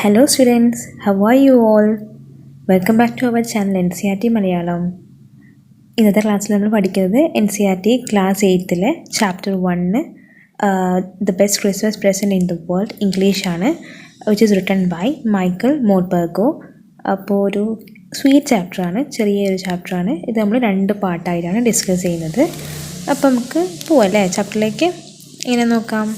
Hello students, how are you all? Welcome back to our channel NCERT Malayalam. ഇന്നത്തെ ക്ലാസ്സിൽ നമ്മൾ പഠിക്കുന്നത് NCERT ക്ലാസ് 8ലെ chapter 1 The Best Christmas Present in the World English ആണ്, which is written by Michael Morpurgo. അപ്പോൾ ഒരു sweet ചാപ്റ്ററാണ്, ചെറിയൊരു ചാപ്റ്ററാണ്. ഇത് നമ്മൾ 2 പാർട്ടായിട്ടാണ് ഡിസ്കസ് ചെയ്യുന്നത്. അപ്പോൾ നമുക്ക് പോവല്ലേ ചാപ്റ്ററിലേക്ക്. ഇങ്ങനെ നോക്കാം.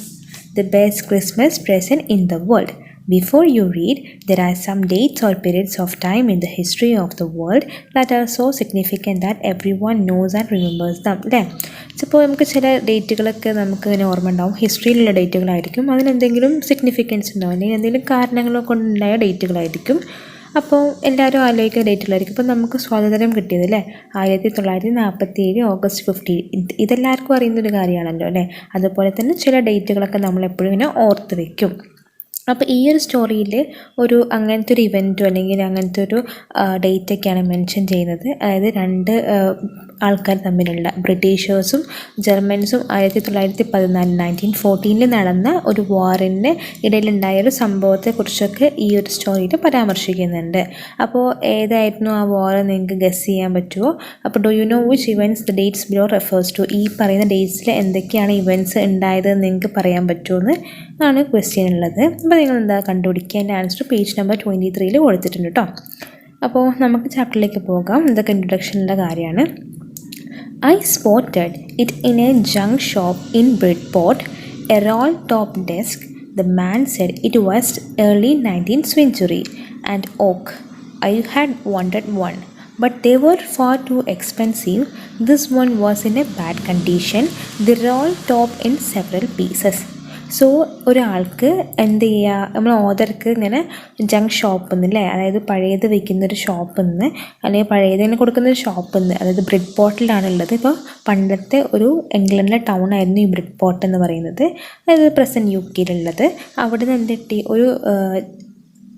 The Best Christmas Present in the World. Before you read, there are some dates or periods of time in the history of the world that are so significant that everyone knows and remembers them. അല്ലേ? ഇപ്പോൾ നമുക്ക് ചില ഡേറ്റുകളൊക്കെ നമുക്ക് ഇങ്ങനെ ഓർമ്മ ഉണ്ടാവും. ഹിസ്റ്ററിയിലുള്ള ഡേറ്റുകളായിരിക്കും, അതിനെന്തെങ്കിലും significance ഉണ്ടാവും, അല്ലെങ്കിൽ എന്തെങ്കിലും കാരണങ്ങൾ കൊണ്ടുണ്ടായ ഡേറ്റുകളായിരിക്കും. അപ്പോൾ എല്ലാവരും ആലോചിക്കുന്ന ഡേറ്റുകളായിരിക്കും. ഇപ്പോൾ നമുക്ക് സ്വാതന്ത്ര്യം കിട്ടിയത് അല്ലേ, 1947 ഓഗസ്റ്റ് 15. ഇതെല്ലാവർക്കും അറിയുന്നൊരു കാര്യമാണല്ലോ അല്ലേ. അതുപോലെ തന്നെ ചില ഡേറ്റുകളൊക്കെ നമ്മളെപ്പോഴും ഇങ്ങനെ ഓർത്ത് വയ്ക്കും. അപ്പോൾ ഈ ഒരു സ്റ്റോറിയിൽ അങ്ങനത്തെ ഒരു ഇവൻറ്റോ അല്ലെങ്കിൽ അങ്ങനത്തെ ഒരു ഡേറ്റൊക്കെയാണ് മെൻഷൻ ചെയ്യുന്നത്. അതായത് 2 ആൾക്കാർ തമ്മിലുള്ള, ബ്രിട്ടീഷേഴ്സും ജർമ്മൻസും 1914 നടന്ന ഒരു വാറിന് ഇടയിലുണ്ടായ ഒരു സംഭവത്തെക്കുറിച്ചൊക്കെ ഈ ഒരു സ്റ്റോറിയിൽ പരാമർശിക്കുന്നുണ്ട്. അപ്പോൾ ഏതായിരുന്നു ആ വാർ നിങ്ങൾക്ക് ഗസ് ചെയ്യാൻ പറ്റുമോ? അപ്പോൾ do you know which events the dates below refers to? ഈ പറയുന്ന ഡേറ്റ്സിൽ എന്തൊക്കെയാണ് ഇവൻറ്റ്സ് ഉണ്ടായത് നിങ്ങൾക്ക് പറയാൻ പറ്റുമെന്ന് ആണ് ക്വസ്റ്റ്യൻ ഉള്ളത്. അപ്പോൾ നിങ്ങൾ എന്താ കണ്ടുപിടിക്കുക? എൻ്റെ ആൻസർ പേജ് നമ്പർ 23 കൊടുത്തിട്ടുണ്ട് കേട്ടോ. അപ്പോൾ നമുക്ക് ചാപ്റ്ററിലേക്ക് പോകാം. ഇതൊക്കെ ഇൻട്രൊഡക്ഷനുള്ള കാര്യമാണ്. I spotted it in a junk shop in Bridport, a roll-top desk. The man said it was early 19th century and oak. I had wanted one, but they were far too expensive. This one was in a bad condition, the roll-top in several pieces. So ഒരാൾക്ക് എന്ത് ചെയ്യുക, നമ്മൾ ഓർഡർക്ക് ഇങ്ങനെ junk ഷോപ്പിൽ നിന്ന് അല്ലേ, അതായത് പഴയത് വയ്ക്കുന്നൊരു ഷോപ്പിൽ നിന്ന് അല്ലെങ്കിൽ പഴയതിനെ കൊടുക്കുന്നൊരു ഷോപ്പിൽ നിന്ന്, അതായത് ബ്രിഡ്പോർട്ടിലാണ് ഉള്ളത്. ഇപ്പോൾ പണ്ടത്തെ ഒരു ഇംഗ്ലണ്ടിലെ ടൗൺ ആയിരുന്നു ഈ ബ്രിഡ്പോർട്ട് എന്ന് പറയുന്നത്, അതായത് പ്രസൻറ്റ് UK അവിടെ നിന്ന് എന്തിട്ടി ഒരു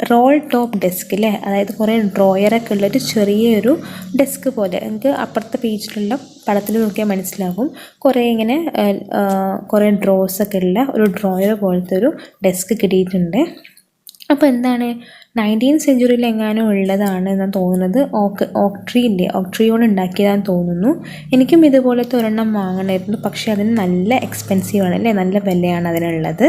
റോൾ ടോപ്പ് ഡെസ്ക് അല്ലേ, അതായത് കുറേ ഡ്രോയറൊക്കെ ഉള്ളൊരു ചെറിയൊരു ഡെസ്ക് പോലെ. എനിക്ക് അപ്പുറത്തെ പേജിലുള്ള പടത്തിൽ നോക്കിയാൽ മനസ്സിലാകും. കുറേ ഡ്രോസൊക്കെ ഉള്ള ഒരു ഡ്രോയർ പോലത്തെ ഒരു ഡെസ്ക് കിട്ടിയിട്ടുണ്ട്. അപ്പോൾ എന്താണ്, 19th സെഞ്ച്വറിയിൽ എങ്ങാനും ഉള്ളതാണ് എന്നാണ് തോന്നുന്നത്. ഓക്ട്രീ കൊണ്ട് ഉണ്ടാക്കിയതാണെന്ന് തോന്നുന്നു. എനിക്കും ഇതുപോലത്തെ ഒരെണ്ണം വാങ്ങണമായിരുന്നു, പക്ഷേ അതിന് നല്ല എക്സ്പെൻസീവ് ആണ് അല്ലേ, നല്ല വിലയാണ് അതിനുള്ളത്.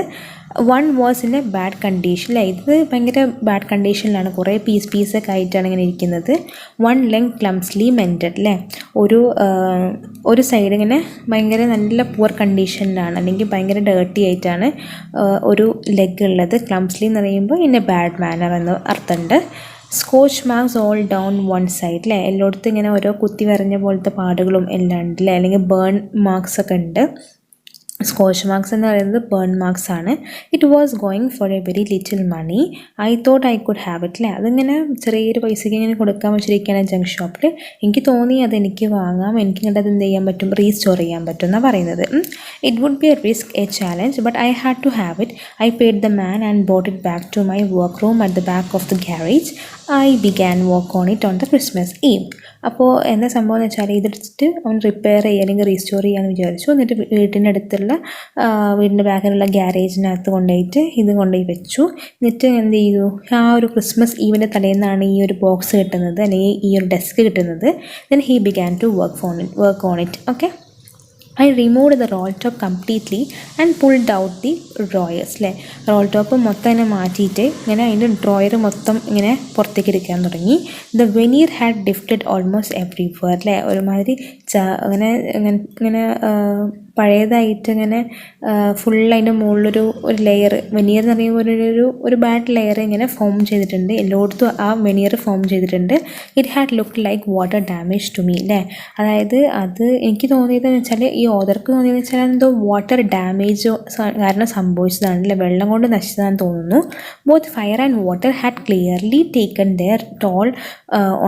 1 was in A bad condition അല്ലേ, ഇത് ഭയങ്കര ബാഡ് കണ്ടീഷനിലാണ്, കുറേ പീസൊക്കെ ആയിട്ടാണ് ഇങ്ങനെ ഇരിക്കുന്നത്. 1 ലെഗ് ക്ലംസ്ലി മെൻറ്റഡ് അല്ലേ, ഒരു സൈഡ് ഇങ്ങനെ ഭയങ്കര നല്ല പുവർ കണ്ടീഷനിലാണ്, അല്ലെങ്കിൽ ഭയങ്കര ഡേർട്ടി ആയിട്ടാണ് ഒരു ലെഗ് ഉള്ളത്. ക്ലംസ്ലി എന്ന് പറയുമ്പോൾ ഇൻ എ ബാഡ് മാനർ എന്ന് അർത്ഥമുണ്ട്. Scotch marks all down 1 side അല്ലേ, എല്ലായിടത്തും ഇങ്ങനെ ഓരോ കുത്തി വരഞ്ഞ പോലത്തെ പാടുകളും എല്ലാം ഉണ്ട് അല്ലേ, അല്ലെങ്കിൽ ബേൺ മാർക്സ് ഒക്കെ ഉണ്ട്. സ്കോച്ച് മാർക്സ് എന്ന് പറയുന്നത് ബേൺ മാർക്സ് ആണ്. It was going for a very little money. I thought I could have it അല്ലേ, അതിങ്ങനെ ചെറിയൊരു പൈസയ്ക്ക് ഇങ്ങനെ കൊടുക്കാൻ വെച്ചിരിക്കുകയാണ് ജങ്ക് ഷോപ്പിൽ. എനിക്ക് തോന്നി അതെനിക്ക് വാങ്ങാം, എനിക്ക് ഇങ്ങോട്ട് അത് എന്ത് ചെയ്യാൻ പറ്റും, റീസ്റ്റോർ ചെയ്യാൻ പറ്റും എന്നാണ് പറയുന്നത്. It would be a risk, a challenge, but I had to have it. I paid the man and bought it back to my work room at the back of the garage. I began work on it on the Christmas eve. അപ്പോൾ എന്താ സംഭവം എന്ന് വെച്ചാൽ, ഇതെടുത്തിട്ട് അവൻ repair ചെയ്യുക അല്ലെങ്കിൽ restore ചെയ്യാമെന്ന് വിചാരിച്ചു. എന്നിട്ട് വീടിൻ്റെ ബാക്കിലുള്ള ഗ്യാരേജിനകത്ത് കൊണ്ടുപോയി വെച്ചു. എന്നിട്ട് എന്ത് ചെയ്തു, ആ ഒരു ക്രിസ്മസ് ഈവിൻ്റെ തലേന്നാണ് ഈ ഒരു ബോക്സ് കിട്ടുന്നത്, അല്ലെങ്കിൽ ഈ ഒരു ഡെസ്ക് കിട്ടുന്നത്. Then he began to work on it. Okay, I removed the roll top completely and pulled out the drawers അല്ലേ, റോൾ ടോപ്പ് മൊത്തം ഇങ്ങനെ മാറ്റിയിട്ട് ഇങ്ങനെ അതിൻ്റെ ഡ്രോയർ മൊത്തം ഇങ്ങനെ പുറത്തേക്ക് എടുക്കാൻ തുടങ്ങി. The veneer had lifted almost everywhere അല്ലേ, ഒരുമാതിരി ഇങ്ങനെ പഴയതായിട്ട് ഇങ്ങനെ ഫുൾ അതിൻ്റെ മുകളിലൊരു ലെയർ, വെനീർ എന്ന് പറയുമ്പോൾ ഒരു ബാഡ് ലെയർ ഇങ്ങനെ ഫോം ചെയ്തിട്ടുണ്ട്, എല്ലായിടത്തും ആ വെനീർ ഫോം ചെയ്തിട്ടുണ്ട്. It had look like water damage to me അല്ലേ, അതായത് അത് എനിക്ക് തോന്നിയതെന്ന് വെച്ചാൽ, ഈ ഓതർക്ക് തോന്നിയെന്ന് വെച്ചാൽ എന്തോ വാട്ടർ ഡാമേജ് കാരണം സംഭവിച്ചതാണ് അല്ലേ, വെള്ളം കൊണ്ട് നശിച്ചതാണെന്ന് തോന്നുന്നു. Both fire and water had clearly taken their toll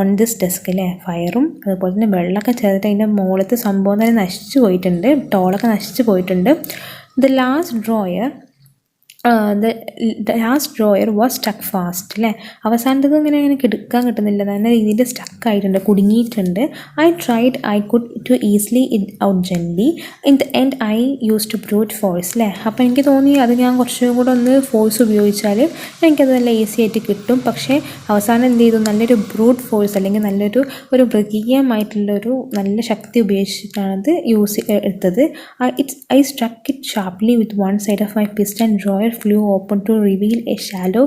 on this desk അല്ലേ, ഫയറും അതുപോലെ തന്നെ വെള്ളമൊക്കെ ചേർത്തിട്ട് അതിൻ്റെ മുകളിലത്തെ സംഭവം തന്നെ നശിച്ചു പോയിട്ടുണ്ട്, ടോളൊക്കെ നശിച്ചു പോയിട്ടുണ്ട്. The last drawer the last drawer was stuck fast അല്ലേ, അവസാനത്തത് ഇങ്ങനെ എടുക്കാൻ കിട്ടുന്നില്ല, നല്ല രീതിയിൽ സ്റ്റക്ക് ആയിട്ടുണ്ട്, കുടുങ്ങിയിട്ടുണ്ട്. I could to easily it out gently in the end I use to brute force അല്ലേ. അപ്പോൾ എനിക്ക് തോന്നി അത് ഞാൻ കുറച്ചും കൂടെ ഒന്ന് ഫോഴ്സ് ഉപയോഗിച്ചാൽ എനിക്കത് നല്ല ഈസി ആയിട്ട് കിട്ടും. പക്ഷേ അവസാനം എന്ത് ചെയ്തു, നല്ലൊരു ബ്രൂട്ട് ഫോഴ്സ് അല്ലെങ്കിൽ ഒരു മൃഗീയമായിട്ടുള്ളൊരു നല്ല ശക്തി ഉപയോഗിച്ചിട്ടാണ് അത് എടുത്തത്. I struck it sharply with one side of my fist and drawer flew open to reveal a shallow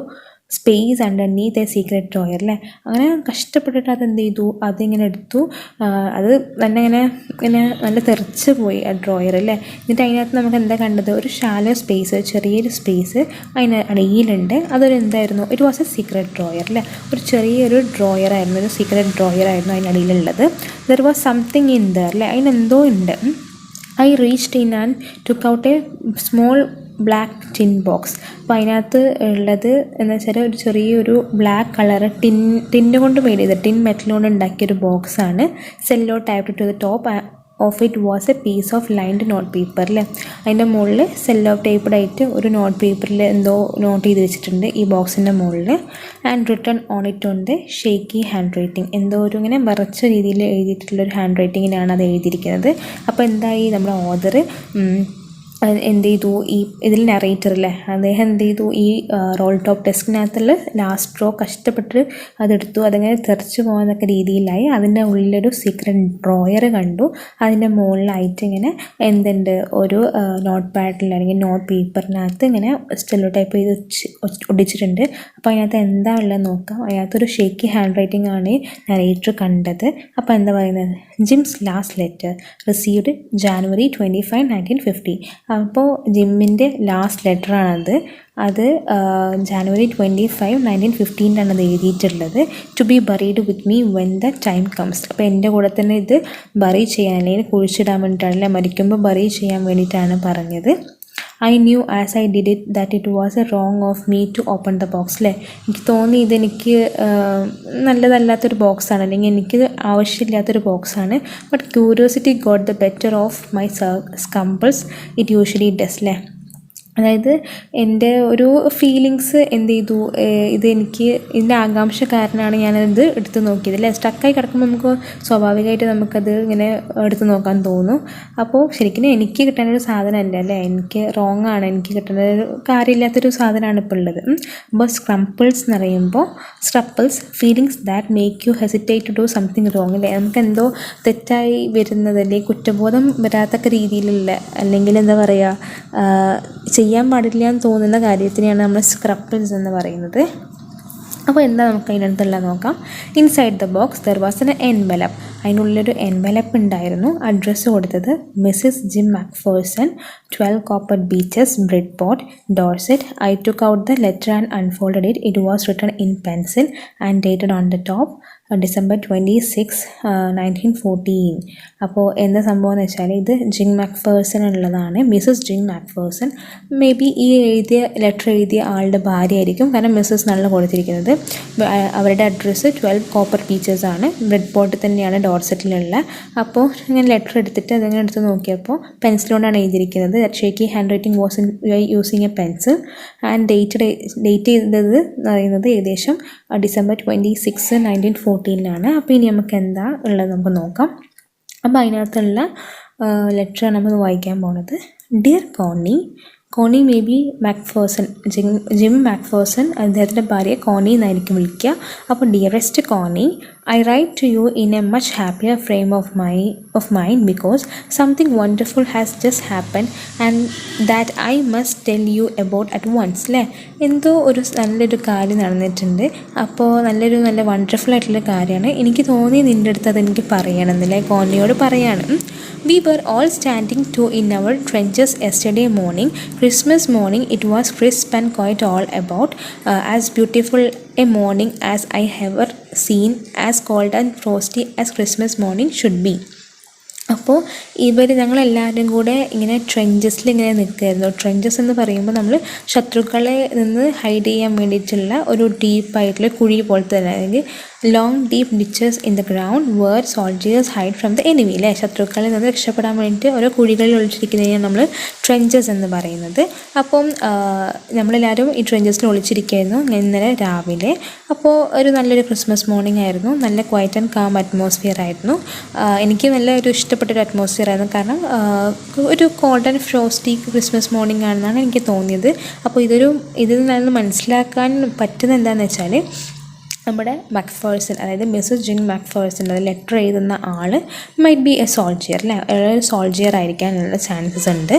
space underneath A secret drawer അല്ലേ. അങ്ങനെ കഷ്ടപ്പെട്ടിട്ട് അതെന്ത് ചെയ്തു, അതിങ്ങനെ എടുത്തു, അത് തന്നെ ഇങ്ങനെ നല്ല തെറിച്ച് പോയി ആ ഡ്രോയർ അല്ലേ. എന്നിട്ട് അതിനകത്ത് നമുക്ക് എന്താ കണ്ടത്, ഒരു ഷാലോ സ്പേസ്, ചെറിയൊരു സ്പേസ് അതിന് അടിയിലുണ്ട്. എന്തായിരുന്നു, it was a secret drawer അല്ലേ. ഒരു ചെറിയൊരു ഡ്രോയറായിരുന്നു, ഒരു സീക്രട്ട് ഡ്രോയറായിരുന്നു അതിനടിയിലുള്ളത്. There was something in there അല്ലേ, അതിനെന്തോ ഉണ്ട്. I reached in and took out a small black tin box. അപ്പോൾ അതിനകത്ത് ഉള്ളത് എന്ന് വെച്ചാൽ ഒരു ചെറിയൊരു ബ്ലാക്ക് കളർ ടിന്ന് കൊണ്ട് മെയ്ഡ് ചെയ്ത് ടിൻ മെറ്റൽ കൊണ്ട് ഉണ്ടാക്കിയൊരു ബോക്സാണ്. Sellotaped to the top of it was a piece of lined note paper അല്ലേ. അതിൻ്റെ മുകളിൽ സെല്ലോ ടൈപ്ഡ് ആയിട്ട് ഒരു നോട്ട് പേപ്പറിൽ എന്തോ നോട്ട് ചെയ്ത് വെച്ചിട്ടുണ്ട് ഈ ബോക്സിൻ്റെ മുകളിൽ. ആൻഡ് റിട്ടൺ ഓൺ ഇറ്റ് ഉണ്ട് ഷേക്കി ഹാൻഡ് റൈറ്റിംഗ്, എന്തോ ഒരു ഇങ്ങനെ മറച്ച രീതിയിൽ എഴുതിയിട്ടുള്ളൊരു ഹാൻഡ് റൈറ്റിങ്ങിലാണ് അത് എഴുതിയിരിക്കുന്നത്. അപ്പോൾ എന്തായി, നമ്മുടെ ഓതർ എന്ത് ചെയ്തു, ഇതിൽ നറേറ്ററില്ലേ അദ്ദേഹം എന്ത് ചെയ്തു, ഈ റോൾ ടോപ്പ് ഡെസ്കിനകത്തുള്ള ലാസ്റ്റ് റോ കഷ്ടപ്പെട്ട് അതെടുത്തു, അതങ്ങനെ തെറിച്ച് പോകുന്നൊക്കെ രീതിയിലായി. അതിൻ്റെ ഉള്ളിലൊരു സീക്രട്ട് ഡ്രോയർ കണ്ടു. അതിൻ്റെ മുകളിലായിട്ട് ഇങ്ങനെ എന്തുണ്ട്, ഒരു നോട്ട് പാഡിൽ അല്ലെങ്കിൽ നോട്ട് പേപ്പറിനകത്ത് ഇങ്ങനെ സ്റ്റെല്ലോ ടൈപ്പ് ചെയ്ത് ഒടിച്ചിട്ടുണ്ട്. അപ്പോൾ അതിനകത്ത് എന്താ ഉള്ളത് നോക്കാം. അതിനകത്തൊരു ഷേക്കി ഹാൻഡ് റൈറ്റിംഗ് ആണ് നറേറ്റർ കണ്ടത്. അപ്പോൾ എന്താ പറയുന്നത്, Jims last letter received January 25, 1950. അപ്പോൾ ജിമ്മിൻ്റെ ലാസ്റ്റ് ലെറ്ററാണത്. അത് January 25, 1915 അത് എഴുതിയിട്ടുള്ളത്. To be buried with me when the time comes. അപ്പോൾ എൻ്റെ കൂടെ തന്നെ ഇത് ബറി ചെയ്യാൻ അല്ലെങ്കിൽ കുഴിച്ചിടാൻ വേണ്ടിയിട്ടാണ്, മരിക്കുമ്പോൾ ബറി ചെയ്യാൻ വേണ്ടിയിട്ടാണ് പറഞ്ഞത്. I knew as I did it that it was a wrong of me to open the box അല്ലേ. എനിക്ക് തോന്നി ഇതെനിക്ക് നല്ലതല്ലാത്തൊരു ബോക്സാണ്, അല്ലെങ്കിൽ എനിക്ക് ആവശ്യമില്ലാത്തൊരു ബോക്സാണ്. But curiosity got the better of my scruples it usually does അല്ലേ. അതായത് എൻ്റെ ഒരു ഫീലിങ്സ് എന്ത് ചെയ്തു, ഇതിൻ്റെ ആകാംക്ഷ കാരണമാണ് ഞാനത് എടുത്ത് നോക്കിയത് അല്ലേ. സ്റ്റക്കായി കിടക്കുമ്പോൾ നമുക്ക് സ്വാഭാവികമായിട്ട് നമുക്കത് ഇങ്ങനെ എടുത്ത് നോക്കാൻ തോന്നും. അപ്പോൾ ശരിക്കും എനിക്ക് കിട്ടേണ്ട ഒരു സാധനമല്ല അല്ലേ, എനിക്ക് റോങ് ആണ്, എനിക്ക് കിട്ടേണ്ട ഒരു കാര്യമില്ലാത്തൊരു സാധനമാണ് ഇപ്പോൾ ഉള്ളത്. അപ്പോൾ സ്ക്രംപിൾസ് എന്ന് പറയുമ്പോൾ feelings that make you hesitate to do something wrong അല്ലേ. നമുക്ക് എന്തോ തെറ്റായി വരുന്നത് അല്ലെങ്കിൽ കുറ്റബോധം വരാത്തക്ക രീതിയിലുള്ള, അല്ലെങ്കിൽ എന്താ പറയുക, ചെയ്യാൻ പാടില്ല എന്ന് തോന്നുന്ന കാര്യത്തിനെയാണ് നമ്മൾ സ്ക്രപ്പിൾസ് എന്ന് പറയുന്നത്. അപ്പോൾ എന്താ നമുക്ക് അതിനകത്തുള്ള നോക്കാം. Inside the box there was an envelope. അതിനുള്ളിലൊരു എൻവലപ്പ് ഉണ്ടായിരുന്നു. അഡ്രസ്സ് കൊടുത്തത് mrs Jim Macpherson, 12 Copper Beeches, Bridport, Dorset. I took out the letter and unfolded it. It was written in pencil and dated on the top December 26, 1914. അപ്പോൾ എന്താ സംഭവം എന്ന് വെച്ചാൽ ഇത് ജിം മാക്ഫേഴ്സൺ ഉള്ളതാണ്, mrs Jim Macpherson. Maybe ഈ ലെറ്റർ എഴുതിയ ആളുടെ ഭാര്യ ആയിരിക്കും, കാരണം മിസ്സസ് നല്ല കൊടുത്തിരിക്കുന്നത്. അവരുടെ അഡ്രസ്സ് 12 കോപ്പർ ബീച്ചസ് ആണ്, ബ്രെഡ് പോർട്ട് തന്നെയാണ് ഡോർസെറ്റിലുള്ള. അപ്പോൾ ഞാൻ ലെറ്റർ എടുത്തിട്ട് അതിങ്ങനെ എടുത്ത് നോക്കിയപ്പോൾ പെൻസിലുകൊണ്ടാണ് എഴുതിയിരിക്കുന്നത്. Shaky handwriting was using a pencil and date ചെയ്തത് എന്ന് പറയുന്നത് ഏകദേശം December 26, 1914. അപ്പോൾ ഇനി നമുക്ക് എന്താ ഉള്ളത് നമുക്ക് നോക്കാം. അപ്പോൾ അതിനകത്തുള്ള ലെറ്ററാണ് നമ്മൾ വായിക്കാൻ പോണത്. Dear Connie may be Macpherson, Jim Macpherson, അദ്ദേഹത്തിൻ്റെ ഭാര്യ കോണി എന്നായിരിക്കും വിളിക്കുക. അപ്പോൾ ഡിയറസ്റ്റ് കോണി, I write to you in a much happier frame of mind because something wonderful has just happened and that I must tell you about at once അല്ലേ. എന്തോ ഒരു നല്ലൊരു കാര്യം നടന്നിട്ടുണ്ട്, അപ്പോൾ നല്ല വണ്ടർഫുൾ ആയിട്ടുള്ള കാര്യമാണ്. എനിക്ക് തോന്നി നിൻ്റെ അടുത്ത് അതെനിക്ക് പറയണമെന്നില്ലേ, കോണിയോട് പറയാണ്. We were all standing to in our trenches yesterday morning, Christmas morning. It was crisp and quite all about as beautiful a morning as I ever seen, as cold and frosty as Christmas morning should be. അപ്പോൾ ഞങ്ങളെല്ലാവരും കൂടെ ഇങ്ങനെ ട്രെഞ്ചസിൽ ഇങ്ങനെ നിൽക്കുമായിരുന്നു. Trenches എന്ന് പറയുമ്പോൾ നമ്മൾ ശത്രുക്കളെ നിന്ന് ഹൈഡ് ചെയ്യാൻ വേണ്ടിയിട്ടുള്ള ഒരു ഡീപ്പായിട്ടുള്ള കുഴി പോലത്തെ തന്നെ, അല്ലെങ്കിൽ long deep ditches in the ground where soldiers hide from the enemy അല്ലേ. ശത്രുക്കളിൽ നിന്ന് രക്ഷപ്പെടാൻ വേണ്ടിയിട്ട് ഓരോ കുഴികളിൽ ഒളിച്ചിരിക്കുന്നതിനാണ് നമ്മൾ ട്രെഞ്ചസ് എന്ന് പറയുന്നത്. അപ്പം നമ്മളെല്ലാവരും ഈ ട്രെഞ്ചസിൽ ഒളിച്ചിരിക്കുകയായിരുന്നു ഇന്നലെ രാവിലെ. അപ്പോൾ ഒരു നല്ലൊരു ക്രിസ്മസ് മോർണിംഗ് ആയിരുന്നു. നല്ല ക്വയറ്റ് ആൻഡ് കാം അറ്റ്മോസ്ഫിയർ ആയിരുന്നു. എനിക്ക് നല്ല ഒരു ഇഷ്ടപ്പെട്ടൊരു അറ്റ്മോസ്ഫിയർ ആയിരുന്നു. കാരണം ഒരു cold and frosty Christmas morning ആണെന്നാണ് എനിക്ക് തോന്നിയത്. അപ്പോൾ ഇതിൽ നിന്ന് മനസ്സിലാക്കാൻ പറ്റുന്നത് എന്താണെന്ന് വെച്ചാൽ, നമ്മുടെ മക്ഫേഴ്സൺ, അതായത് മിസ്സസ് ജിൻ മക്ഫേഴ്സൺ, അത് ലെറ്റർ എഴുതുന്ന ആൾ മൈറ്റ് ബി എ സോൾജിയർ അല്ലേ, ഒരു സോൾജിയർ ആയിരിക്കാനുള്ള ചാൻസസ് ഉണ്ട്.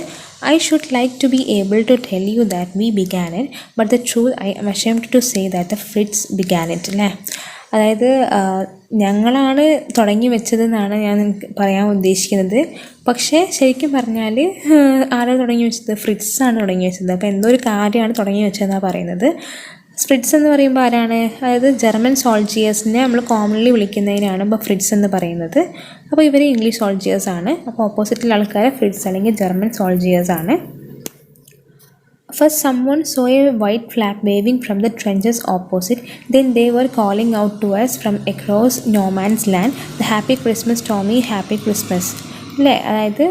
I should like to be able to tell you that we began it, but the truth I am ashamed to say that the Fritz began it അല്ലേ. അതായത് ഞങ്ങളാണ് തുടങ്ങി വെച്ചതെന്നാണ് ഞാൻ പറയാൻ ഉദ്ദേശിക്കുന്നത്. പക്ഷേ ശരിക്കും പറഞ്ഞാൽ ആരാണ് തുടങ്ങി വെച്ചത്? ഫ്രിറ്റ്സാണ് തുടങ്ങി വെച്ചത്. അപ്പോൾ എന്തോ ഒരു കാര്യമാണ് തുടങ്ങി വെച്ചതെന്നാണ് പറയുന്നത്. ഫ്രിറ്റ്സ് എന്ന് പറയുമ്പോൾ ആരാണ്? അതായത് ജർമ്മൻ സോൾജിയേഴ്സിനെ നമ്മൾ കോമൺലി വിളിക്കുന്നതിനാണ് ഇപ്പോൾ ഫ്രിറ്റ്സ് എന്ന് പറയുന്നത്. അപ്പോൾ ഇവർ ഇംഗ്ലീഷ് സോൾജിയേഴ്സ് ആണ്. അപ്പോൾ ഓപ്പോസിറ്റിലുള്ള ആൾക്കാരെ ഫ്രിറ്റ്സ് അല്ലെങ്കിൽ ജർമ്മൻ സോൾജിയേഴ്സ് ആണ്. First, someone saw a white flag waving from the trenches opposite. Then they were calling out to us from across no man's land, "The Happy Christmas, Tommy, Happy Christmas." അല്ലേ. അതായത്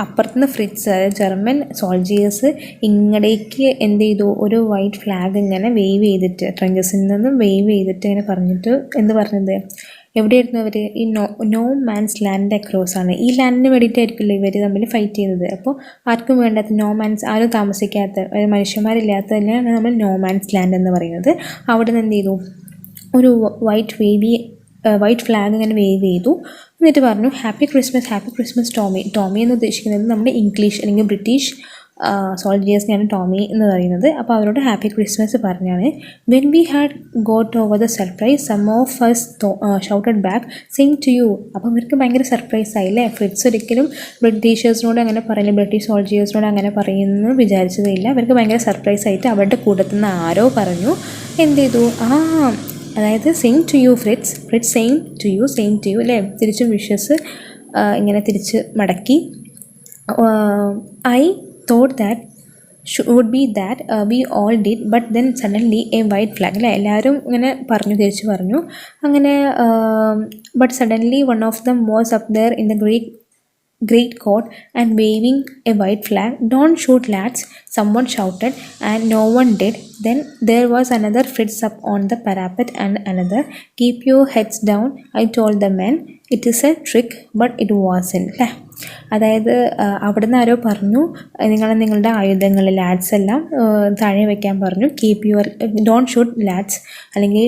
അപ്പുറത്തുനിന്ന് Fritz, അതായത് German soldiers ഇങ്ങടേക്ക് എന്ത് ചെയ്തു, ഒരു white flag ഇങ്ങനെ wave ചെയ്തിട്ട്, ട്രെഞ്ചസിൽ നിന്നും wave ചെയ്തിട്ട് ഇങ്ങനെ പറഞ്ഞിട്ട് എന്ത് പറഞ്ഞത്, എവിടെയായിരുന്നു അവർ? ഈ നോ മാൻസ് ലാൻഡിൻ്റെ അക്രോസ് ആണ്. ഈ ലാൻഡിന് വേണ്ടിയിട്ടായിരിക്കില്ല ഇവർ തമ്മിൽ ഫൈറ്റ് ചെയ്തത്. അപ്പോൾ ആർക്കും വേണ്ടാത്ത നോ മാൻസ്, ആരും താമസിക്കാത്ത, മനുഷ്യന്മാരില്ലാത്തതിനാണ് നമ്മൾ നോ മാൻസ് ലാൻഡ് എന്ന് പറയുന്നത്. അവിടെ നിന്ന് എന്ത് ചെയ്തു, ഒരു വൈറ്റ് ഫ്ലാഗ് ഇങ്ങനെ വേവ് ചെയ്തു. എന്നിട്ട് പറഞ്ഞു ഹാപ്പി ക്രിസ്മസ് ടോമി. ടോമി എന്ന് ഉദ്ദേശിക്കുന്നത് നമ്മുടെ ഇംഗ്ലീഷ് അല്ലെങ്കിൽ ബ്രിട്ടീഷ് സോൾജിയേഴ്സിനെയാണ് ടോമി എന്ന് പറയുന്നത്. അപ്പോൾ അവരോട് ഹാപ്പി ക്രിസ്മസ് പറഞ്ഞാണ്. When we had got over the surprise some of us shouted back same to you. അപ്പോൾ അവർക്ക് ഭയങ്കര സർപ്രൈസ് ആയില്ലേ. ഫ്രിറ്റ്സ് ഒരിക്കലും ബ്രിട്ടീഷേഴ്സിനോട് അങ്ങനെ പറയില്ല, ബ്രിട്ടീഷ് സോൾജിയേഴ്സിനോട് അങ്ങനെ പറയുമെന്ന് വിചാരിച്ചതില്ല. അവർക്ക് ഭയങ്കര സർപ്രൈസ് ആയിട്ട് അവരുടെ കൂട്ടത്തിൽ നിന്ന് ആരോ പറഞ്ഞു, എന്ത് ചെയ്തു, അതായത് same to you Fritz same to you അല്ലേ. തിരിച്ചും വിഷസ് ഇങ്ങനെ തിരിച്ച് മടക്കി. I thought that would be that we all did, but then suddenly a white flag അല്ലേ. എല്ലാവരും ഇങ്ങനെ തിരിച്ചു പറഞ്ഞു അങ്ങനെ. but suddenly one of them was up there in the great court and waving a white flag. "Don't shoot, lads," someone shouted, and no one did. Then there was another Fritz up on the parapet and another. "Keep your heads down," I told the men. "It is a trick," but it wasn't അല്ലേ. അതായത് അവിടെ നിന്ന് ആരോ പറഞ്ഞു, നിങ്ങളുടെ ആയുധങ്ങൾ lads എല്ലാം താഴെ വയ്ക്കാൻ പറഞ്ഞു. Keep your don't shoot lads, അല്ലെങ്കിൽ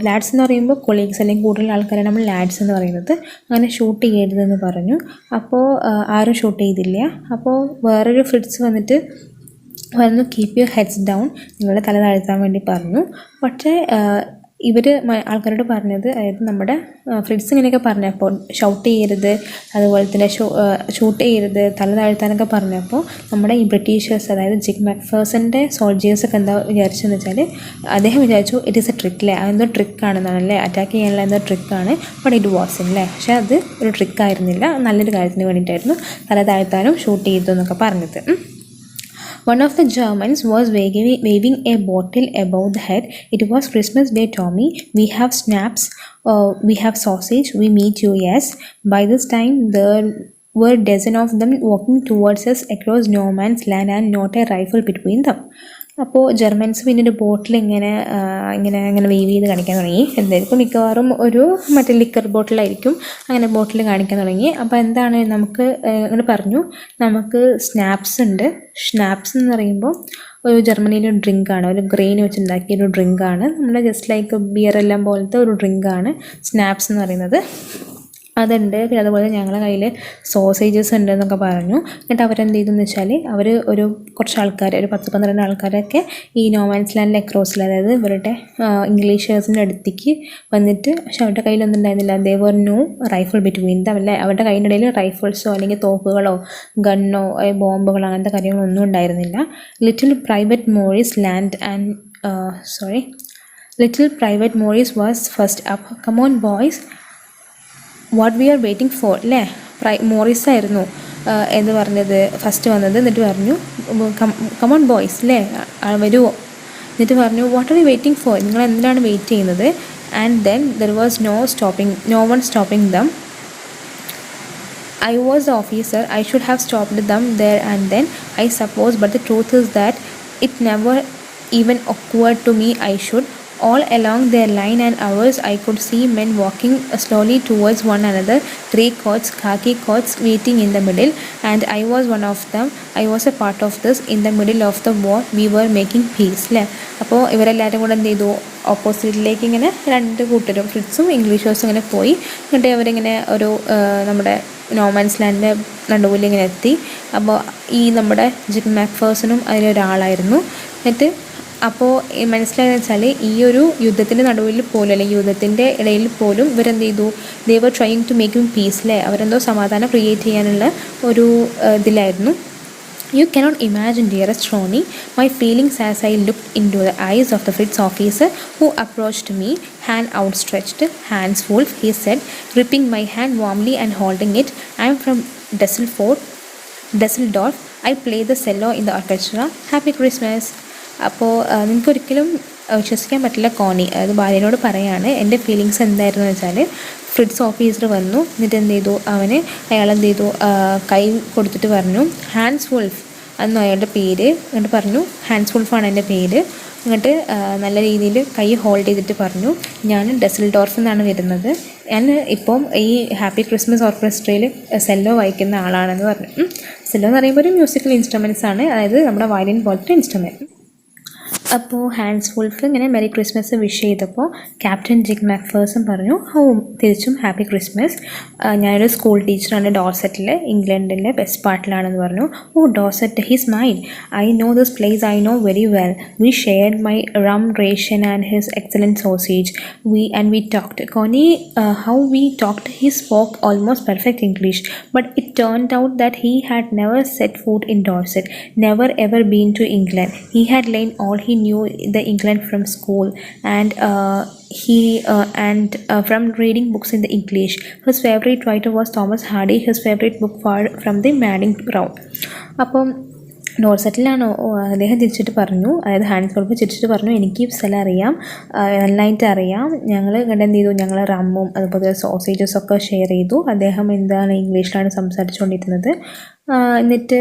ലാഡ്സ് എന്ന് പറയുമ്പോൾ കൊളീഗ്സ് അല്ലെങ്കിൽ കൂടുതൽ ആൾക്കാരാണ് നമ്മൾ ലാഡ്സ് എന്ന് പറയുന്നത്. അങ്ങനെ ഷൂട്ട് ചെയ്യരുതെന്ന് പറഞ്ഞു. അപ്പോൾ ആരും ഷൂട്ട് ചെയ്തില്ല. അപ്പോൾ വേറൊരു ഫ്രിറ്റ്സ് വന്നിട്ട് കീപ്പ് യുവർ ഹെഡ്സ് ഡൗൺ, നിങ്ങളുടെ തല താഴ്ത്താൻ വേണ്ടി പറഞ്ഞു. പക്ഷേ ഇവർ ആൾക്കാരോട് പറഞ്ഞത്, അതായത് നമ്മുടെ ഫ്രിറ്റ്സ് ഇങ്ങനെയൊക്കെ പറഞ്ഞപ്പോൾ ഷൗട്ട് ചെയ്യരുത്, അതുപോലെ തന്നെ ഷൂട്ട് ചെയ്യരുത്, തല താഴ്ത്താനൊക്കെ പറഞ്ഞപ്പോൾ നമ്മുടെ ഈ ബ്രിട്ടീഷേഴ്സ്, അതായത് ജിൻ മക്ഫേഴ്സൻ്റെ സോൾജിയേഴ്സൊക്കെ എന്താ വിചാരിച്ചെന്ന് വെച്ചാൽ, അദ്ദേഹം വിചാരിച്ചു ഇറ്റ് ഈസ് എ ട്രിക്ക് അല്ലേ, അതെന്തോ ട്രിക്കാണെന്നാണല്ലേ, അറ്റാക്ക് ചെയ്യാനുള്ള എന്തോ ട്രിക്കാണ്. ബട്ട് ഇറ്റ് വാസ് അല്ലേ. പക്ഷേ അത് ഒരു ട്രിക്കായിരുന്നില്ല, നല്ലൊരു കാര്യത്തിന് വേണ്ടിയിട്ടായിരുന്നു തല താഴ്ത്താനും ഷൂട്ട് ചെയ്തു എന്നൊക്കെ പറഞ്ഞത്. One of the Germans was waving a bottle above the head. "It was Christmas Day, Tommy. We have snaps, we have sausage, we meet you, yes." By this time there were dozen of them walking towards us across no man's land and not a rifle between them. അപ്പോൾ Germans പിന്നെ ഒരു ബോട്ടിൽ ഇങ്ങനെ wave ചെയ്ത് കാണിക്കാൻ തുടങ്ങി. എന്തായിരിക്കും, മിക്കവാറും ഒരു മറ്റേ ലിക്കർ ബോട്ടിലായിരിക്കും. അങ്ങനെ ബോട്ടിൽ കാണിക്കാൻ തുടങ്ങി. അപ്പോൾ എന്താണ്, നമുക്ക് അങ്ങനെ പറഞ്ഞു, നമുക്ക് സ്നാപ്സ് ഉണ്ട്. സ്നാപ്സ് എന്ന് പറയുമ്പോൾ ഒരു ജർമ്മനിയിലെ ഒരു ഡ്രിങ്കാണ്, ഒരു ഗ്രെയിൻ വെച്ചുണ്ടാക്കിയ ഒരു ഡ്രിങ്കാണ്. നമ്മുടെ ജസ്റ്റ് ലൈക്ക് ബിയർ എല്ലാം പോലത്തെ ഒരു ഡ്രിങ്കാണ് സ്നാപ്സ് എന്ന് പറയുന്നത്. അതുണ്ട്. പിന്നെ അതുപോലെ ഞങ്ങളുടെ കയ്യിൽ സോസേജസ് ഉണ്ട് എന്നൊക്കെ പറഞ്ഞു. എന്നിട്ട് അവരെന്ത് ചെയ്തെന്ന് വെച്ചാൽ, അവർ കുറച്ച് ആൾക്കാർ, ഒരു 10-12 ആൾക്കാരൊക്കെ ഈ നോമാൻസ് ലാൻഡിലെ അക്രോസിൽ, അതായത് ഇവരുടെ ഇംഗ്ലീഷേഴ്സിൻ്റെ അടുത്തേക്ക് വന്നിട്ട്, പക്ഷെ അവരുടെ കയ്യിലൊന്നും ഉണ്ടായിരുന്നില്ല. They were no rifle between them അല്ലേ. അവരുടെ കയ്യിൻ്റെ ഇടയിൽ റൈഫിൾസോ അല്ലെങ്കിൽ തോക്കുകളോ ഗണ്ണോ ബോംബുകളോ അങ്ങനത്തെ കാര്യങ്ങളൊന്നും ഉണ്ടായിരുന്നില്ല. Little private Morris was first up. "Come on boys, what we are waiting for" അല്ലേ. മോറിസ് ആയിരുന്നു എന്ന് പറഞ്ഞത് ഫസ്റ്റ് വന്നത്. എന്നിട്ട് പറഞ്ഞു കമോൺ ബോയ്സ് അല്ലേ വരുമോ, എന്നിട്ട് പറഞ്ഞു what are you waiting for, നിങ്ങൾ എന്തിനാണ് വെയിറ്റ് ചെയ്യുന്നത്. And then there was no one stopping them. I was the officer, I should have stopped them there and then, I suppose, but the truth is that it never even occurred to me I should. All along their line and ours, I could see men walking slowly towards one another, grey coats, khaki coats, waiting in the middle, and I was one of them. I was a part of this. In the middle of the war, we were making peace. അല്ലേ, അപ്പോൾ ഇവരെല്ലാവരും കൂടെ എന്ത് ചെയ്തു, ഓപ്പോസിറ്റിലേക്ക് ഇങ്ങനെ രണ്ട് കൂട്ടരും ഫ്രിറ്റ്സും ഇംഗ്ലീഷേഴ്സും ഇങ്ങനെ പോയി. എന്നിട്ട് അവരിങ്ങനെ ഒരു നമ്മുടെ നോമാൻസ് ലാൻഡിൻ്റെ നടുവിൽ ഇങ്ങനെ എത്തി. അപ്പോൾ ഈ നമ്മുടെ ജിം മാക്ഫേഴ്സണും അതിലൊരാളായിരുന്നു. എന്നിട്ട് അപ്പോൾ മനസ്സിലായെന്ന് വെച്ചാൽ ഈ ഒരു യുദ്ധത്തിൻ്റെ നടുവിൽ പോലും അല്ലെങ്കിൽ യുദ്ധത്തിൻ്റെ ഇടയിൽ പോലും ഇവരെന്ത് ചെയ്തു, ദേ വർ ട്രൈയിങ് ടു മേക്ക് പീസ് അല്ലേ, അവരെന്തോ സമാധാനം ക്രിയേറ്റ് ചെയ്യാനുള്ള ഒരു ഇതിലായിരുന്നു. You cannot imagine, dearest Ronnie, my feelings as I looked into the eyes of the Fritz officer who approached me, hand outstretched. Hans Wolf, he said, gripping my hand warmly and holding it. I am from Dusseldorf. I play the cello in the orchestra. Happy Christmas. അപ്പോൾ നിങ്ങൾക്കൊരിക്കലും വിശ്വസിക്കാൻ പറ്റില്ല, കോണി അതായത് ഭാര്യനോട് പറയാണ് എൻ്റെ feelings എന്തായിരുന്നു വെച്ചാൽ, ഫ്രിഡ്സ് officer വന്നു. എന്നിട്ട് എന്ത് ചെയ്തു, അയാളെന്ത് ചെയ്തു, കൈ കൊടുത്തിട്ട് പറഞ്ഞു ഹാൻസ് വുൾഫ് അന്ന് അയാളുടെ പേര്. എന്നിട്ട് പറഞ്ഞു ഹാൻസ് വുൾഫാണ് എൻ്റെ പേര്. എന്നിട്ട് നല്ല രീതിയിൽ കൈ ഹോൾഡ് ചെയ്തിട്ട് പറഞ്ഞു ഞാൻ ഡസൽഡോർഫ് എന്നാണ് വരുന്നത്, ഞാൻ ഇപ്പം ഈ ഹാപ്പി ക്രിസ്മസ് ഓർക്കസ്ട്രയിൽ സെല്ലോ വായിക്കുന്ന ആളാണെന്ന് പറഞ്ഞു. സെല്ലോ എന്ന് പറയുമ്പോൾ ഒരു മ്യൂസിക്കൽ ഇൻസ്ട്രുമെൻറ്റ്സ് ആണ്, അതായത് നമ്മുടെ വയലിൻ പോലത്തെ ഇൻസ്ട്രുമെൻറ്റ്. അപ്പോൾ ഹാൻസ് വുൾഫ് ഇങ്ങനെ മെറി ക്രിസ്മസ് വിഷ് ചെയ്തപ്പോൾ ക്യാപ്റ്റൻ ജിഗ് മാക്ഫേഴ്സൺ പറഞ്ഞു തിരിച്ചും ഹാപ്പി ക്രിസ്മസ്, ഞാനൊരു സ്കൂൾ ടീച്ചറാണ് ഡോർസെറ്റിൽ, ഇംഗ്ലണ്ടിലെ വെസ്റ്റ് പാർട്ടിലാണെന്ന് പറഞ്ഞു. Dorset, his mine, I know this place, I know very well, we shared my rum ration and his excellent sausage, we talked. Connie, how we talked, he spoke almost perfect English, but it turned out that he had never set foot in Dorset, never ever been to England. He had learned all he knew the England from school and from reading books in the English. His favorite writer was Thomas Hardy. His favorite book far from the Madding Crowd. അപ്പം ഡോർസെറ്റിലാണോ അദ്ദേഹം തിരിച്ചിട്ട് പറഞ്ഞു, അതായത് Hans wolf തിരിച്ചിട്ട് പറഞ്ഞു എനിക്ക് ഈ സ്ഥലം അറിയാം, നന്നായിട്ട് അറിയാം, ഞങ്ങൾ ഇങ്ങോട്ട് എന്ത് ചെയ്തു, ഞങ്ങൾ റമ്മും അതുപോലെ സോസേജസൊക്കെ ഷെയർ ചെയ്തു. അദ്ദേഹം ഇംഗ്ലീഷിലാണ് സംസാരിച്ചുകൊണ്ടിരുന്നത്. എന്നിട്ട്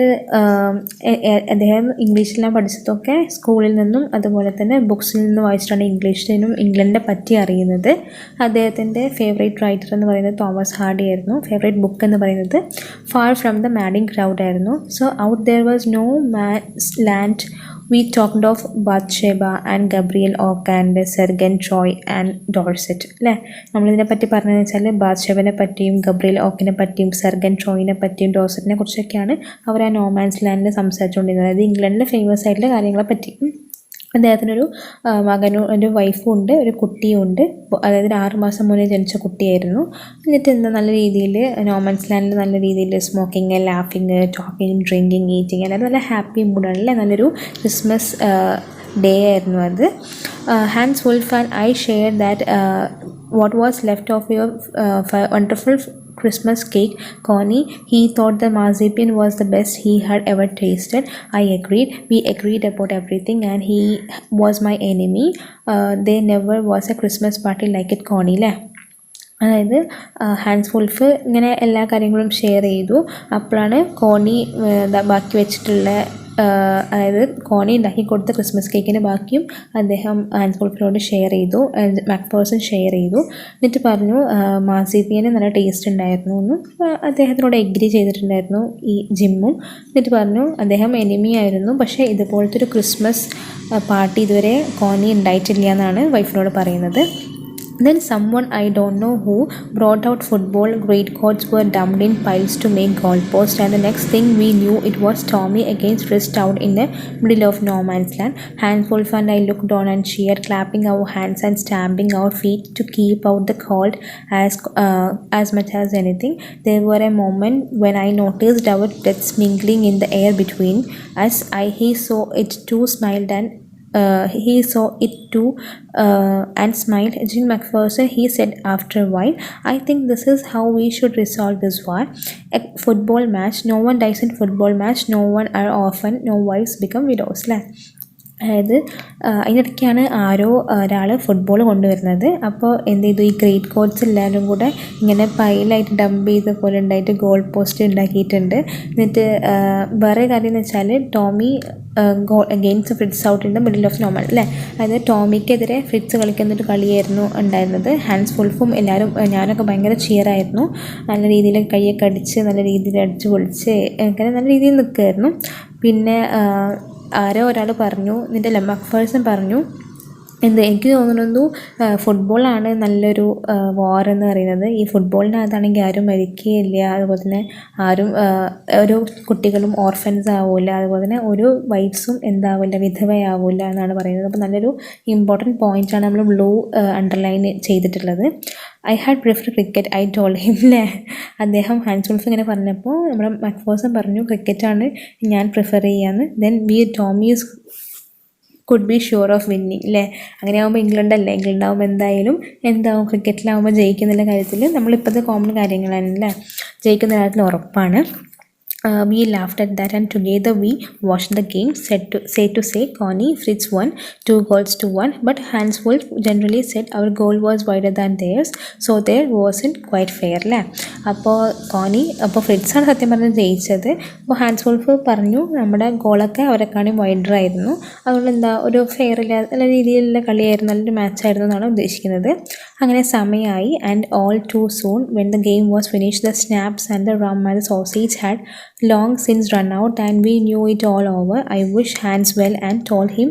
അദ്ദേഹം ഇംഗ്ലീഷിലെല്ലാം പഠിച്ചതൊക്കെ സ്കൂളിൽ നിന്നും അതുപോലെ തന്നെ ബുക്സിൽ നിന്നും വായിച്ചിട്ടാണ് ഇംഗ്ലീഷിനും ഇംഗ്ലണ്ടിനെ പറ്റി അറിയുന്നത്. അദ്ദേഹത്തിൻ്റെ ഫേവറേറ്റ് റൈറ്റർ എന്ന് പറയുന്നത് തോമസ് ഹാർഡി ആയിരുന്നു. ഫേവറേറ്റ് ബുക്ക് എന്ന് പറയുന്നത് far from the madding crowd ആയിരുന്നു. So out there was no man's land. We talked of Bathsheba and Gabriel Oak and Sergen Troy and Dorset. അല്ലേ, നമ്മളിതിനെ പറ്റി പറഞ്ഞതെന്ന് വെച്ചാൽ ബാത്ഷേബനെ പറ്റിയും ഗബ്രിയൽ ഓക്കിനെ പറ്റിയും സെർഗൻ ട്രോയിനെ പറ്റിയും ഡോർസറ്റിനെ കുറിച്ചൊക്കെയാണ് അവർ ആ നോമാൻസ് ലാൻഡിൽ സംസാരിച്ചുകൊണ്ടിരുന്നത്, അതായത് ഇംഗ്ലണ്ടിലെ ഫേമസ് ആയിട്ടുള്ള കാര്യങ്ങളെ പറ്റി. അദ്ദേഹത്തിനൊരു മകനും ഒരു വൈഫും ഉണ്ട്, ഒരു കുട്ടിയും ഉണ്ട്, അതായത് 6 മാസം മുന്നേ ജനിച്ച കുട്ടിയായിരുന്നു. എന്നിട്ട് നല്ല രീതിയിൽ നോമാൻസ് ലാൻഡിൽ നല്ല രീതിയിൽ സ്മോക്കിങ്, ലാഫിങ്, ടോക്കിങ്, ഡ്രിങ്കിങ്, ഈറ്റിങ്, അതായത് നല്ല ഹാപ്പി മൂഡാണല്ലേ, നല്ലൊരു ക്രിസ്മസ് ഡേ ആയിരുന്നു അത്. Hans Wolf and I share that what was left of your wonderful Christmas cake, Connie. He thought the marzipan was the best he had ever tasted. I agreed. We agreed about everything and he was my enemy. There never was a Christmas party like it, Connie. അതായത് Hans wolf ഇങ്ങനെ എല്ലാ കാര്യങ്ങളും share ചെയ്തു. അപ്പോഴാണ് കോണി ബാക്കി വെച്ചിട്ടുള്ള അതായത് കോണി ഉണ്ടാക്കി കൊടുത്ത ക്രിസ്മസ് കേക്കിൻ്റെ ബാക്കിയും അദ്ദേഹം ഹാൻസ് വുൾഫിനോട് ഷെയർ ചെയ്തു, മാക്ഫേഴ്സൺ ഷെയർ ചെയ്തു. എന്നിട്ട് പറഞ്ഞു മാസിപ്പിയന് നല്ല ടേസ്റ്റ് ഉണ്ടായിരുന്നു എന്ന് അദ്ദേഹത്തിനോട് എഗ്രി ചെയ്തിട്ടുണ്ടായിരുന്നു ഈ ജിമ്മും. എന്നിട്ട് പറഞ്ഞു അദ്ദേഹം എനിമി ആയിരുന്നു, പക്ഷേ ഇതുപോലത്തെ ഒരു ക്രിസ്മസ് പാർട്ടി ഇതുവരെ കോണി ഉണ്ടായിട്ടില്ല എന്നാണ് വൈഫിനോട് പറയുന്നത്. Then someone, I don't know who, brought out football greatcoats were dumped in piles to make goalposts, and the next thing we knew it was Tommy against Frist out in the middle of no man's land. Hans Wolf and I looked on and cheered, clapping our hands and stamping our feet to keep out the cold as much as anything. There were a moment when I noticed our breaths mingling in the air between us. He saw it too, smiled and he saw it too and smiled. Jim McPherson, he said after a while, I think this is how we should resolve this war. A football match, no one dies in football match, no one are orphan, no wives become widows. അതായത് അതിനിടയ്ക്കാണ് ആരോ ഒരാൾ football കൊണ്ടുവരുന്നത്. അപ്പോൾ എന്ത് ചെയ്തു, ഈ great codes എല്ലാവരും കൂടെ ഇങ്ങനെ പൈലായിട്ട് ഡംപ് ചെയ്ത പോലെ ഉണ്ടായിട്ട് ഗോൾ പോസ്റ്റ് ഉണ്ടാക്കിയിട്ടുണ്ട്. എന്നിട്ട് വേറെ കാര്യം എന്ന് വെച്ചാൽ Tommy against Fritz out in the middle of normal അല്ലേ. അതായത് ടോമിക്കെതിരെ ഫ്രിറ്റ്സ് കളിക്കുന്നൊരു കളിയായിരുന്നു ഉണ്ടായിരുന്നത്. ഹാൻസ് വുൾഫും എല്ലാവരും, ഞാനൊക്കെ ഭയങ്കര ചിയറായിരുന്നു. നല്ല രീതിയിൽ കൈയൊക്കെ അടിച്ച് നല്ല രീതിയിൽ അടിച്ച് പൊളിച്ച് അങ്ങനെ നല്ല രീതിയിൽ നിൽക്കുമായിരുന്നു. പിന്നെ ആരോ ഒരാൾ പറഞ്ഞു, നിൻ്റെ മക്ഫേഴ്സൺ പറഞ്ഞു എനിക്ക് തോന്നുന്നു ഫുട്ബോളാണ് നല്ലൊരു വാർ എന്ന് പറയുന്നത്. ഈ ഫുട്ബോളിനകത്താണെങ്കിൽ ആരും മരിക്കുകയില്ല, അതുപോലെ തന്നെ ആരും ഒരു കുട്ടികളും ഓർഫൻസ് ആവില്ല, അതുപോലെ തന്നെ ഒരു വൈഫ്സും എന്താവില്ല, വിധവയാവില്ല എന്നാണ് പറയുന്നത്. അപ്പോൾ നല്ലൊരു ഇമ്പോർട്ടൻറ്റ് പോയിൻ്റാണ് നമ്മൾ ബ്ലൂ അണ്ടർലൈൻ ചെയ്തിട്ടുള്ളത്. I had prefer cricket, I told him അല്ലേ. അദ്ദേഹം ഹാൻസ് വുൾഫ് ഇങ്ങനെ പറഞ്ഞപ്പോൾ നമ്മുടെ മക്ഫേഴ്സൺ പറഞ്ഞു ക്രിക്കറ്റാണ് ഞാൻ പ്രിഫർ ചെയ്യാന്ന്. Then Tommies could be sure of winning അല്ലേ. അങ്ങനെ ആകുമ്പോൾ ഇംഗ്ലണ്ടല്ലേ, ഇംഗ്ലണ്ടാകുമ്പോൾ എന്താവും ക്രിക്കറ്റിലാകുമ്പോൾ ജയിക്കുന്നുള്ള കാര്യത്തിൽ നമ്മളിപ്പോഴത്തെ കോമൺ കാര്യങ്ങളാണല്ലേ, ജയിക്കുന്ന കാര്യത്തിൽ ഉറപ്പാണ്. We laughed at that and together we watched the game. Said to say, Connie, Fritz won 2-1, but Hans Wolf generally said our goal was wider than theirs, so there wasn't quite fair അല്ലേ. അപ്പോൾ ഫ്രിറ്റ്സാണ് സത്യം പറഞ്ഞാൽ ജയിച്ചത്. അപ്പോൾ Hans wolf പറഞ്ഞു നമ്മുടെ ഗോളൊക്കെ അവരെക്കാളും wider ആയിരുന്നു, അതുകൊണ്ട് ഒരു ഫെയർ ഇല്ലാത്ത നല്ല രീതിയിലുള്ള കളിയായിരുന്നു, നല്ലൊരു മാച്ചായിരുന്നു എന്നാണ് ഉദ്ദേശിക്കുന്നത്. അങ്ങനെ സമയമായി and all too soon when the game was finished the schnapps and the rum and the sausage had long since run out and we knew it all over. I wished Hans well and told him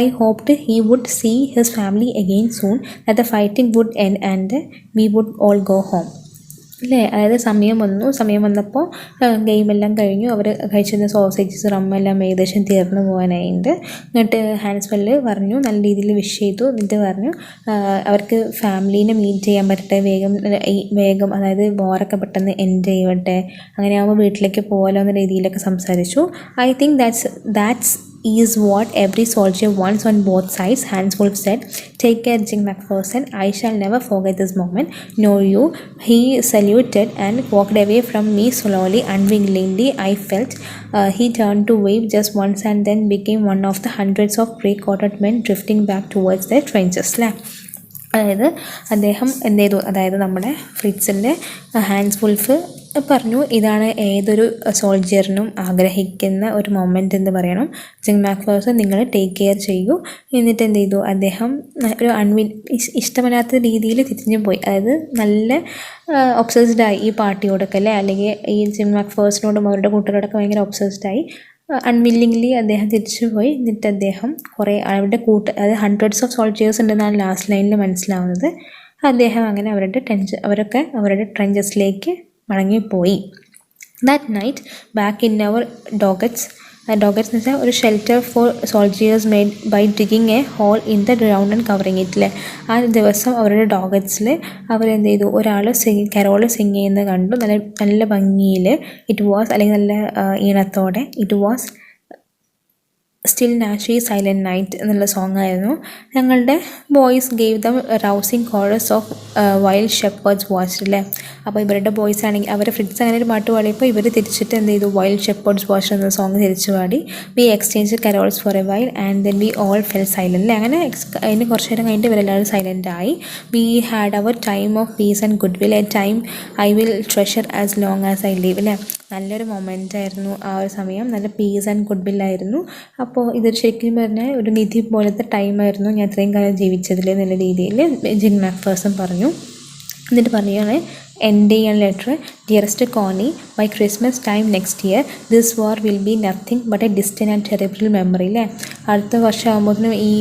I hoped he would see his family again soon, that the fighting would end and we would all go home അല്ലേ. അതായത് സമയം വന്നപ്പോൾ ഗെയിമെല്ലാം കഴിഞ്ഞു, അവർ കഴിച്ചിരുന്ന sausages റമ്മെല്ലാം ഏകദേശം തീർന്നു പോകാനായിട്ട്. എന്നിട്ട് Hans വെല്ല് പറഞ്ഞു, നല്ല രീതിയിൽ വിഷ് ചെയ്തു. എന്നിട്ട് പറഞ്ഞു അവർക്ക് ഫാമിലീനെ മീറ്റ് ചെയ്യാൻ പറ്റട്ടെ, വേഗം അതായത് വാറൊക്കെ പെട്ടെന്ന് എൻഡ് ചെയ്യട്ടെ, അങ്ങനെ ആകുമ്പോൾ വീട്ടിലേക്ക് പോകാലോ എന്ന രീതിയിലൊക്കെ സംസാരിച്ചു. I think that's is what every soldier wants on both sides, Hans Wolf said. Take care, Jim McPherson. I shall never forget this moment, nor you. He saluted and walked away from me slowly, unwillingly. I felt he turned to wave just once and then became one of the hundreds of pre-quartered men drifting back towards their trenches. അതായത് അദ്ദേഹം എന്ത് ചെയ്തു, അതായത് നമ്മുടെ ഫ്രിറ്റ്സിൻ്റെ Hans wolf പറഞ്ഞു ഇതാണ് ഏതൊരു സോൾജിയറിനും ആഗ്രഹിക്കുന്ന ഒരു മൊമെൻ്റ് എന്ന് പറയണം. ജിം മാക്ഫേഴ്സൺ നിങ്ങൾ ടേക്ക് കെയർ ചെയ്യൂ. എന്നിട്ട് എന്ത് ചെയ്തു, അദ്ദേഹം ഒരു ഇഷ്ടമില്ലാത്ത രീതിയിൽ തിരിഞ്ഞു പോയി. അതായത് നല്ല ഒബ്സസ്ഡായി ഈ പാർട്ടിയോടൊക്കെ അല്ലേ, അല്ലെങ്കിൽ ഈ ജിം മാക്ഫേഴ്സനോടും അവരുടെ കൂട്ടുകാരോടൊക്കെ ഭയങ്കര ഒബ്സസ്ഡായി. അൺവില്ലിംഗ്ലി അദ്ദേഹം തിരിച്ചു പോയി. എന്നിട്ട് അദ്ദേഹം കുറേ അവരുടെ അതായത് ഹൺഡ്രഡ്സ് ഓഫ് സോൾജിയേഴ്സ് ഉണ്ടെന്നാണ് ലാസ്റ്റ് ലൈനിൽ മനസ്സിലാവുന്നത്. അദ്ദേഹം അങ്ങനെ അവരൊക്കെ അവരുടെ ട്രെഞ്ചസിലേക്ക് മടങ്ങിപ്പോയി. That night back in our dugouts എന്ന് വെച്ചാൽ ഒരു shelter for soldiers made by digging a hole in the ground and covering it. ആ ദിവസം അവരുടെ ഡോഗറ്റ്സിൽ അവരെന്ത് ചെയ്തു, ഒരാൾ കരോൾ സിങ് ചെയ്യുന്നത് കണ്ടു, നല്ല ഭംഗിയിൽ. ഇറ്റ് വാസ് അല്ലെങ്കിൽ നല്ല ഈണത്തോടെ. It was still naturally silent night എന്നുള്ള സോങ് ആയിരുന്നു. ഞങ്ങളുടെ boys gave them rousing chorus of wild shepherds watch അല്ലേ. അപ്പോൾ ഇവരുടെ ബോയ്സ് ആണെങ്കിൽ അവരെ ഫ്രിറ്റ്സ് അങ്ങനെ ഒരു പാട്ട് പാടിയപ്പോൾ ഇവർ തിരിച്ചിട്ട് എന്ത് ചെയ്തു, വൈൽഡ് ഷെപ്പേർഡ്സ് വാച്ച് എന്ന സോങ് തിരിച്ചു പാടി. We exchange carols for a while and then we all fell silent അല്ലേ. അങ്ങനെ അതിന് കുറച്ച് നേരം കഴിഞ്ഞിട്ട് ഇവരെല്ലാവരും സൈലൻ്റ് ആയി. We had our time of peace and goodwill, a time I will treasure as long as I live അല്ലേ. നല്ലൊരു മൊമെൻ്റ് ആയിരുന്നു ആ ഒരു സമയം, നല്ല പീസ് ആൻഡ് ഗുഡ് വില്ലായിരുന്നു. അപ്പോൾ ഇതൊരു ശരിക്കും പറഞ്ഞാൽ ഒരു നിധി പോലത്തെ ടൈമായിരുന്നു ഞാൻ ഇത്രയും കാലം ജീവിച്ചതിൽ എന്നുള്ള രീതിയിൽ ജിം മാക്ഫേഴ്സൺ പറഞ്ഞു. എന്നിട്ട് പറയുകയാണ് എൻഡ് ചെയ്യാൻ letter. Dearest Connie, by Christmas time next year this war will be nothing but a distant and terrible memory അല്ലേ. അടുത്ത വർഷം ആകുമ്പോഴത്തേനും ഈ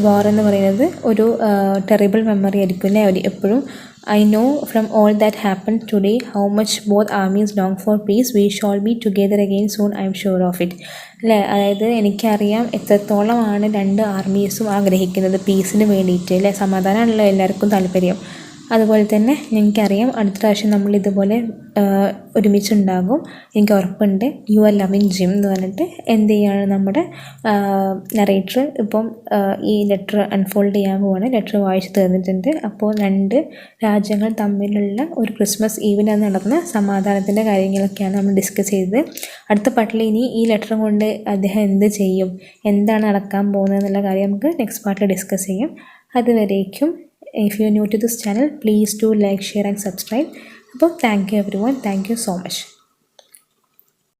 വാർ എന്ന് പറയുന്നത് ഒരു ടെറിബിൾ മെമ്മറി ആയിരിക്കും അല്ലേ എപ്പോഴും. I know from all that happened today how much both armies long for peace. We shall be together again soon, I am sure of it അല്ലേ. അതായത് എനിക്കറിയാം എത്രത്തോളമാണ് രണ്ട് ആർമീസും ആഗ്രഹിക്കുന്നത് പീസിന് വേണ്ടിയിട്ട് അല്ലേ. സമാധാനമാണല്ലോ എല്ലാവർക്കും താല്പര്യം. അതുപോലെ തന്നെ എനിക്കറിയാം അടുത്ത പ്രാവശ്യം നമ്മൾ ഇതുപോലെ ഒരുമിച്ചുണ്ടാകും. എനിക്ക് ഉറപ്പുണ്ട്. യു ആർ ലവിങ് ജിം എന്ന് പറഞ്ഞിട്ട് എന്ത് ചെയ്യാണ് നമ്മുടെ നറേറ്റർ ഇപ്പം ഈ ലെറ്റർ അൺഫോൾഡ് ചെയ്യാൻ പോവാണ്. ലെറ്റർ വായിച്ച് തീർന്നിട്ടുണ്ട്. അപ്പോൾ 2 രാജ്യങ്ങൾ തമ്മിലുള്ള ഒരു ക്രിസ്മസ് ഈവിന് നടന്ന സമാധാനത്തിൻ്റെ കാര്യങ്ങളൊക്കെയാണ് നമ്മൾ ഡിസ്കസ് ചെയ്തത്. അടുത്ത പാർട്ടിൽ ഇനി ഈ ലെറ്റർ കൊണ്ട് അദ്ദേഹം എന്ത് ചെയ്യും, എന്താണ് നടക്കാൻ പോകുന്നത് എന്നുള്ള കാര്യം നമുക്ക് നെക്സ്റ്റ് പാർട്ടിൽ ഡിസ്കസ് ചെയ്യും. അതുവരേക്കും if you are new to this channel, please do like, share and subscribe. അപ്പോൾ thank you every one. Thank you so much.